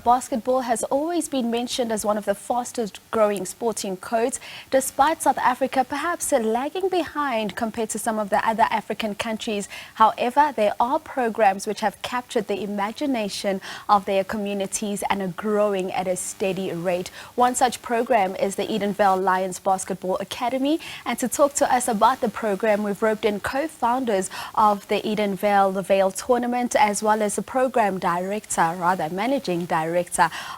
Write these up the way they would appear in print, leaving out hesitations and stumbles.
basketball has always been mentioned as one of the fastest growing sporting codes, despite South Africa perhaps lagging behind compared to some of the other African countries. However, there are programs which have captured the imagination of their communities and are growing at a steady rate. One such program is the Edenvale Lions Basketball Academy. And to talk to us about the program, we've roped in co-founders of the Edenvale tournament, as well as the program managing director,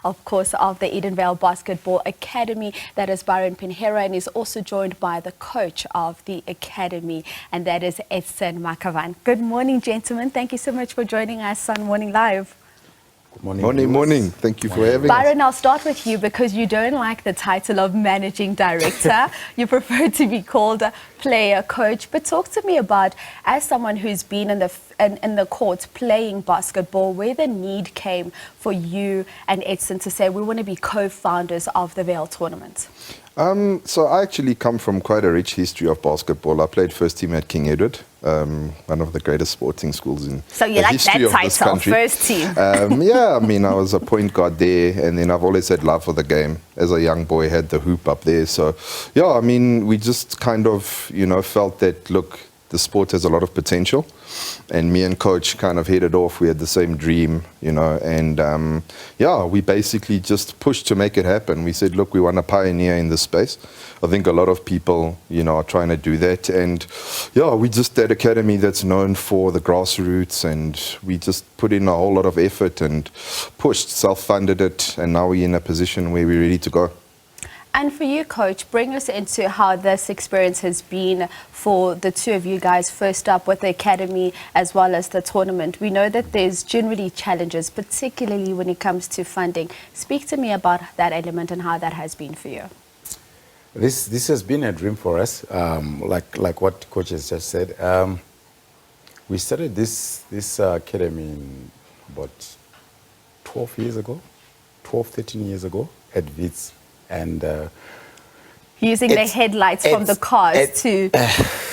of course, of the Edenvale Basketball Academy. That is Byron Pinheiro, and is also joined by the coach of the academy, and that is Edson Makavan. Good morning, gentlemen. Thank you so much for joining us on Morning Live. Good morning. Morning. Thank you for having us. Byron, I'll start with you because you don't like the title of managing director. You prefer to be called a player coach. But talk to me about, as someone who's been in the court playing basketball, where the need came for you and Edson to say we want to be co-founders of the Vale tournament. So I actually come from quite a rich history of basketball. I played first team at King Edward, one of the greatest sporting schools in so you the like history that of this title, country. First team? Yeah, I mean, I was a point guard there, and then I've always had love for the game. As a young boy, had the hoop up there. So, yeah, I mean, we just kind of, felt that, look, the sport has a lot of potential, and me and coach kind of hit it off. We had the same dream, and yeah, we basically just pushed to make it happen. We said, look, we want to pioneer in this space. I think a lot of people, are trying to do that, and yeah, we just that academy that's known for the grassroots, and we just put in a whole lot of effort and pushed, self-funded it, and now we're in a position where we're ready to go. And for you, Coach, bring us into how this experience has been for the two of you guys, first up with the academy as well as the tournament. We know that there's generally challenges, particularly when it comes to funding. Speak to me about that element and how that has been for you. This has been a dream for us, like what Coach has just said. We started this academy about 13 years ago at Wits. And using the headlights from the cars to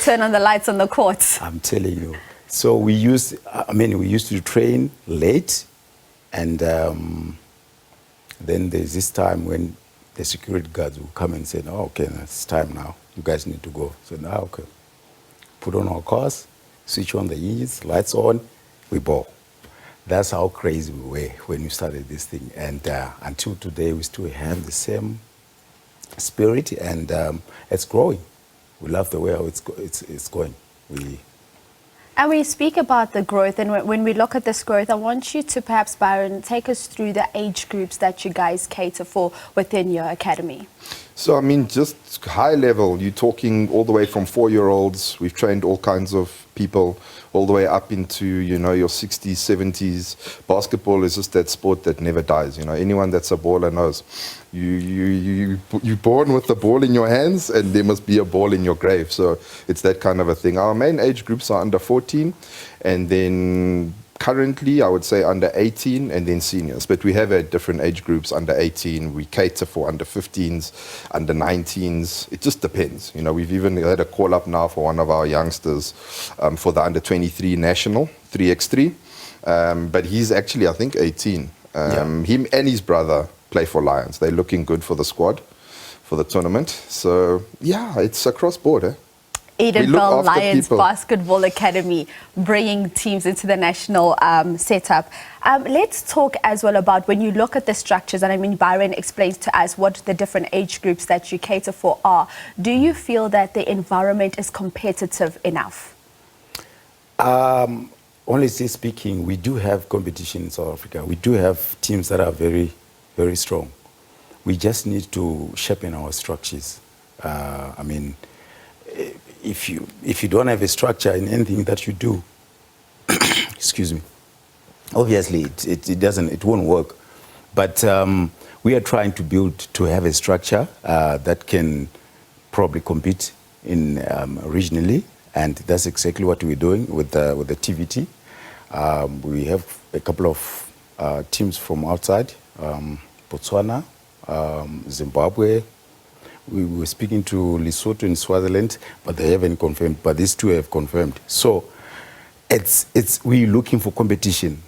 turn on the lights on the courts. I'm telling you. So we used to train late, and then there's this time when the security guards will come and say, "Oh, okay, it's time now. You guys need to go." So now, okay, put on our cars, switch on the engines, lights on, we ball. That's how crazy we were when we started this thing, and until today we still have the same spirit, and it's growing. We love the way how it's going. And we speak about the growth, and when we look at this growth, I want you to perhaps, Byron, take us through the age groups that you guys cater for within your academy. So, I mean, just high level, you're talking all the way from 4-year-olds. We've trained all kinds of people, all the way up into, your 60s, 70s. Basketball is just that sport that never dies. Anyone that's a baller knows. You're born with the ball in your hands, and there must be a ball in your grave. So it's that kind of a thing. Our main age groups are under 14, and then currently, I would say under 18 and then seniors. But we have at different age groups under 18. We cater for under 15s, under 19s. It just depends. We've even had a call up now for one of our youngsters for the under 23 national 3x3. But he's actually, I think, 18. Him and his brother play for Lions. They're looking good for the squad, for the tournament. So, yeah, it's across board, Edenvale Lions Basketball Academy, bringing teams into the national setup. Let's talk as well about when you look at the structures, and I mean, Byron explains to us what the different age groups that you cater for are. Do you feel that the environment is competitive enough? Honestly speaking, we do have competition in South Africa. We do have teams that are very, very strong. We just need to sharpen our structures. I mean, if you don't have a structure in anything that you do, excuse me, obviously it won't work. But we are trying to have a structure that can probably compete in regionally, and that's exactly what we're doing with the TVT. We have a couple of teams from outside, Botswana, Zimbabwe. We were speaking to Lesotho and Swaziland, but they haven't confirmed. But these two have confirmed. So we're looking for competition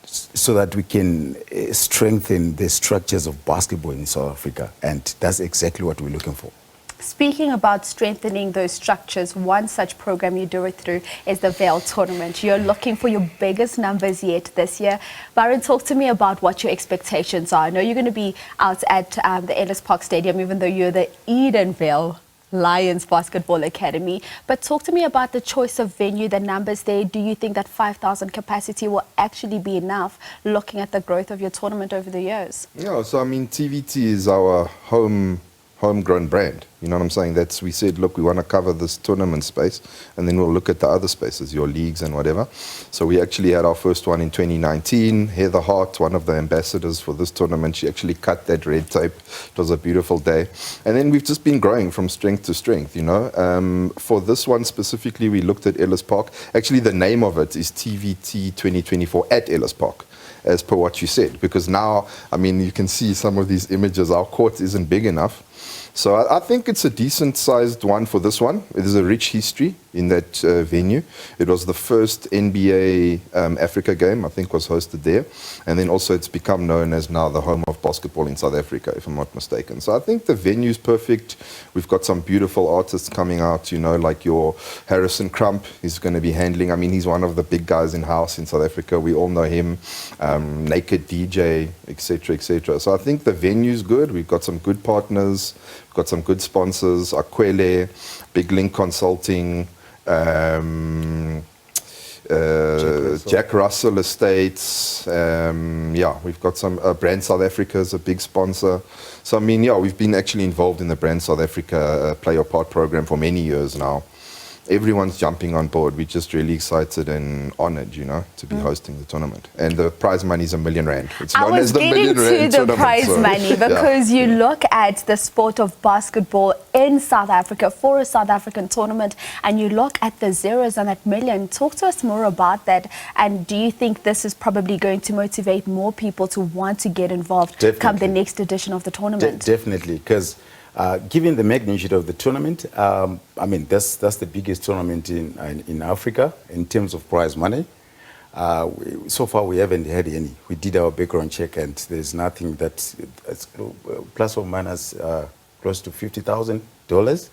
so that we can strengthen the structures of basketball in South Africa. And that's exactly what we're looking for. Speaking about strengthening those structures, one such program you do it through is the Vale tournament. You're looking for your biggest numbers yet this year. Byron, talk to me about what your expectations are. I know you're going to be out at the Ellis Park Stadium, even though you're the Edenvale Lions Basketball Academy. But talk to me about the choice of venue, the numbers there. Do you think that 5,000 capacity will actually be enough, looking at the growth of your tournament over the years? Yeah, so I mean, TVT is our homegrown brand. You know what I'm saying? We said, look, we want to cover this tournament space, and then we'll look at the other spaces, your leagues and whatever. So we actually had our first one in 2019. Heather Hart, one of the ambassadors for this tournament, she actually cut that red tape. It was a beautiful day. And then we've just been growing from strength to strength, you know. For this one specifically, we looked at Ellis Park. Actually, the name of it is TVT 2024 at Ellis Park, as per what you said, because now, I mean, you can see some of these images. Our court isn't big enough. So I think it's a decent-sized one for this one. It is a rich history in that venue. It was the first NBA Africa game, I think, was hosted there. And then also it's become known as now the home of basketball in South Africa, if I'm not mistaken. So I think the venue's perfect. We've got some beautiful artists coming out, you know, like your Harrison Crump is going to be handling. I mean, he's one of the big guys in house in South Africa. We all know him. Naked DJ, etc., etc. So I think the venue's good. We've got some good partners. We've got some good sponsors. Aquele, Big Link Consulting, Jack Russell Estates. Yeah, we've got some Brand South Africa is a big sponsor. So I mean, yeah, we've been actually involved in the Brand South Africa Play Your Part program for many years now. Everyone's jumping on board. We're just really excited and honored, you know, to be hosting the tournament. And the prize money is R1 million. It's known as the R1 million I was getting to the prize money because you look at the sport of basketball in South Africa for a South African tournament, and you look at the zeros and that million. Talk to us more about that. And do you think this is probably going to motivate more people to want to get involved come the next edition of the tournament? Definitely, because given the magnitude of the tournament, I mean, that's the biggest tournament in Africa in terms of prize money. So far, we haven't had any. We did our background check, and there's nothing that's plus or minus close to $50,000.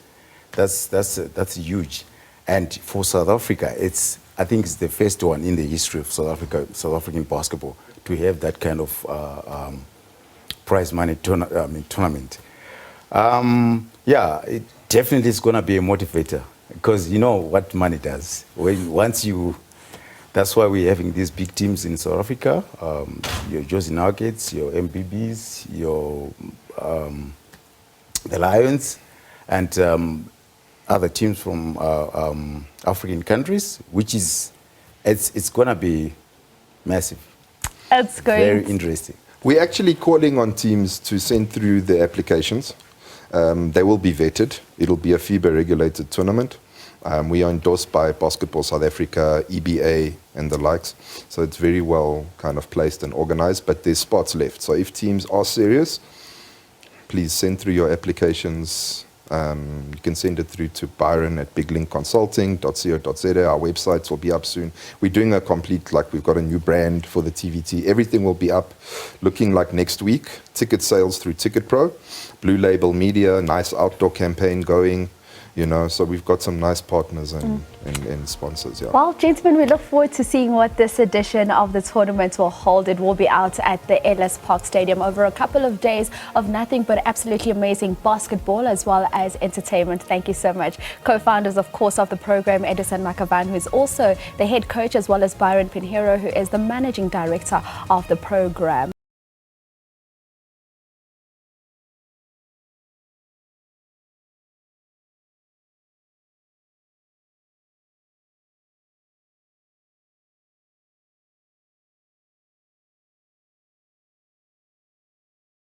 That's huge. And for South Africa, I think it's the first one in the history of South African basketball to have that kind of prize money tournament. Yeah, it definitely is going to be a motivator, because you know what money does. That's why we're having these big teams in South Africa, your Josie Nuggets, your MBBs, your the Lions, and other teams from African countries, it's going to be massive. It's going very interesting. We're actually calling on teams to send through their applications. They will be vetted. It'll be a FIBA-regulated tournament. We are endorsed by Basketball South Africa, EBA, and the likes. So it's very well kind of placed and organized, but there's spots left. So if teams are serious, please send through your applications. You can send it through to Byron at biglinkconsulting.co.za. Our websites will be up soon. We're doing a complete, we've got a new brand for the TVT. Everything will be up looking like next week. Ticket sales through Ticket Pro. Blue Label Media, nice outdoor campaign going. You know, so we've got some nice partners and sponsors. Yeah. Well, gentlemen, we look forward to seeing what this edition of the tournament will hold. It will be out at the Ellis Park Stadium over a couple of days of nothing but absolutely amazing basketball as well as entertainment. Thank you so much. Co-founders, of course, of the program, Edson Makavan, who is also the head coach, as well as Byron Pinheiro, who is the managing director of the program.